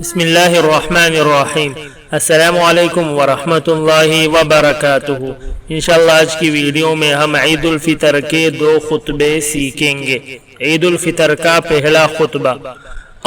بسم الله الرحمن الرحیم. السلام علیکم ورحمۃ اللہ وبرکاتہ. انشاءاللہ آج کی ویڈیو میں ہم عید الفطر کے 2 خطبے سیکھیں گے. عید الفطر کا پہلا خطبہ: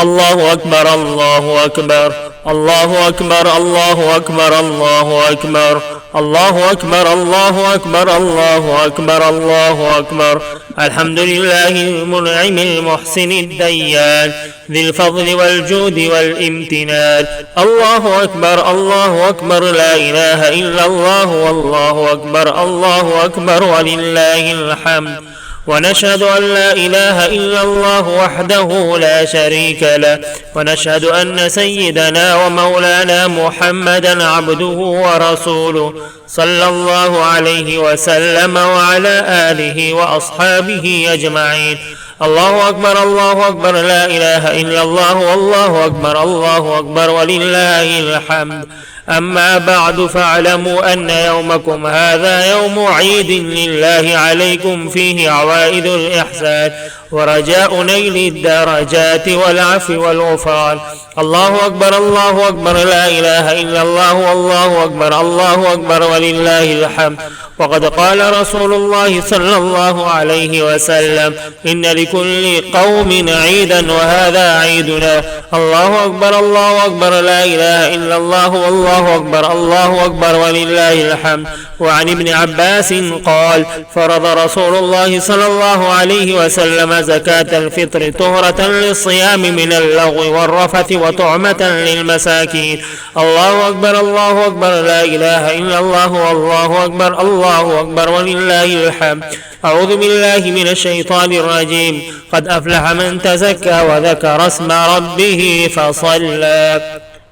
اللہ اکبر اللہ اکبر اللہ اکبر اللہ اکبر اللہ اکبر اللہ اکبر اللہ اکبر اللہ اکبر اللہ اکبر. الحمد لله المنعم المحسن الديان ذي الفضل والجود والامتنان. الله أكبر الله أكبر لا إله إلا الله والله أكبر الله أكبر ولله الحمد. ونشهد أن لا إله إلا الله وحده لا شريك له، ونشهد أن سيدنا ومولانا محمدا عبده ورسوله صلى الله عليه وسلم وعلى آله وأصحابه أجمعين. الله أكبر الله أكبر لا إله إلا الله والله أكبر الله أكبر ولله الحمد. أما بعد، فاعلموا أن يومكم هذا يوم عيد لله عليكم، فيه عوائد الإحسان ورجاء نيل الدرجات والعفو والغفران. الله أكبر الله أكبر لا إله إلا الله والله أكبر الله أكبر ولله الحمد. وقد قال رسول الله صلى الله عليه وسلم: إن لكل قوم عيدا وهذا عيدنا. الله أكبر الله أكبر لا إله إلا الله والله أكبر الله أكبر ولله الحمد. وعن ابن عباس قال: فرض رسول الله صلى الله عليه وسلم زكاة الفطر طهرة للصيام من اللغو والرفث وطعمة للمساكين. الله أكبر الله أكبر لا إله إلا الله والله أكبر الله أكبر ولله الحمد. أعوذ بالله من الشيطان الرجيم. قد أفلح من تزكى وذكر اسم ربه فصلى.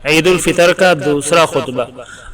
عید الفطر کا دوسرا خطبہ: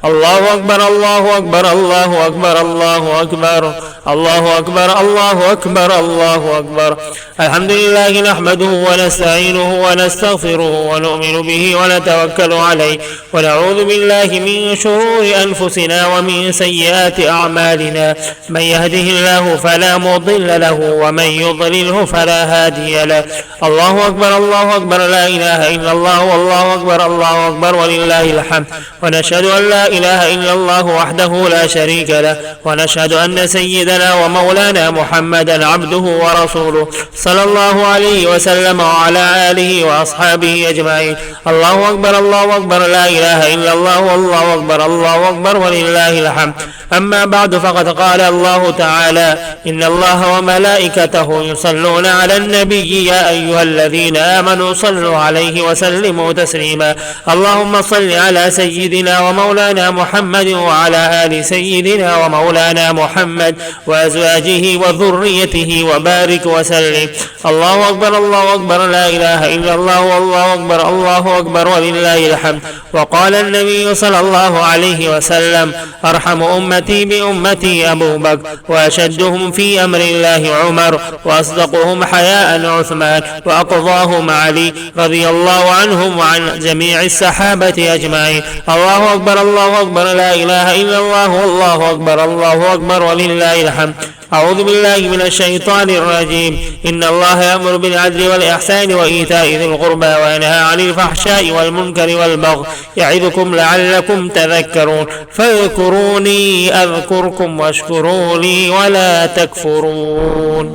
اللہ اکبر اللہ اکبر اللہ اکبر اللہ اکبر اللہ اکبر اللہ اکبر اللہ اکبر. الحمد لله نحمده ونستعينه ونستغفره ونؤمن به ونتوكل عليه ونعوذ بالله من شرور أنفسنا ومن سيئات أعمالنا. من يهده الله فلا مضل له ومن يضلله فلا هادي له. الله أكبر الله أكبر لا إله إلا الله والله أكبر الله أكبر ولله الحمد. ونشهد أن لا إله إلا الله وحده لا شريك له، ونشهد أن سيدنا ومولانا محمدا عبده ورسوله صلى الله عليه وسلم وعلى آله وأصحابه أجمعين. الله أكبر الله أكبر لا إله إلا الله والله أكبر الله أكبر ولله الحمد. أما بعد، فقد قال الله تعالى: إن الله وملائكته يصلون على النبي يا أيها الذين آمنوا صلوا عليه وسلموا تسليما. اللهم صل على سيدنا ومولانا محمد وعلى آل سيدنا ومولانا محمد وأزواجه وذريته وبارك وسلم. الله أكبر الله أكبر لا إله إلا الله والله أكبر الله أكبر ولله الحمد. وقال النبي صلى الله عليه وسلم: أرحم أمتي بأمتي أبو بكر، وأشدهم في أمر الله عمر، وأصدقهم حياء عثمان، وأقضاهم علي رضي الله عنهم وعن جميع الصحابة أجمعين. الله أكبر الله أكبر لا إله إلا الله والله أكبر الله أكبر ولله الحمد. أعوذ بالله من الشيطان الرجيم. إن الله يأمر بالعدل والإحسان وإيتاء ذي القربى وينهى عن الفحشاء والمنكر والبغي يعظكم لعلكم تذكرون. فاذكروني أذكركم واشكروا لي ولا تكفرون.